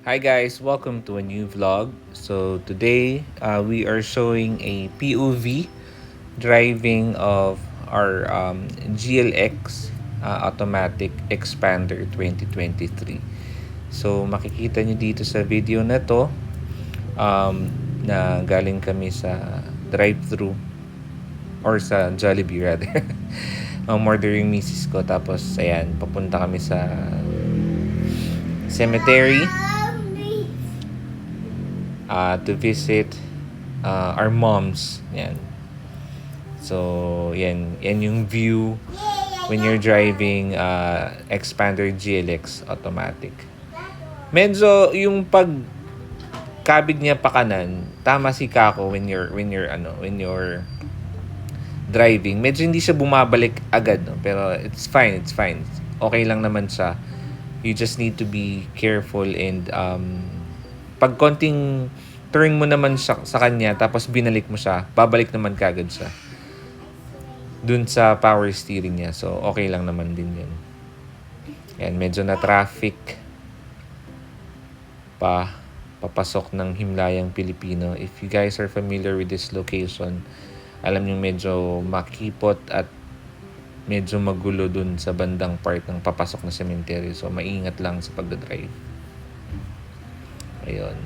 Hi guys, welcome to a new vlog. So today we are showing a POV driving of our GLX automatic Xpander 2023. So makikita nyo dito sa video na to um, na galing kami sa drive-thru or sa Jollibee rather. Ordering misis ko, tapos ayan, papunta kami sa cemetery to visit our moms. Yan. So, yan yung view when you're driving Xpander GLX automatic. Medyo yung pagkabig niya pa kanan, tama si Kako when you're driving. Medyo hindi siya bumabalik agad, no? Pero it's fine. Okay lang naman siya. You just need to be careful and pag konting turn mo naman sa kanya tapos binalik mo siya, babalik naman kagad siya dun sa power steering niya. So, okay lang naman din yun. Yan, medyo na traffic papasok ng Himlayang, Pilipino. If you guys are familiar with this location, alam niyo medyo makipot at medyo magulo dun sa bandang part ng papasok na cemetery. So, maingat lang sa pagdadrive. Ayun.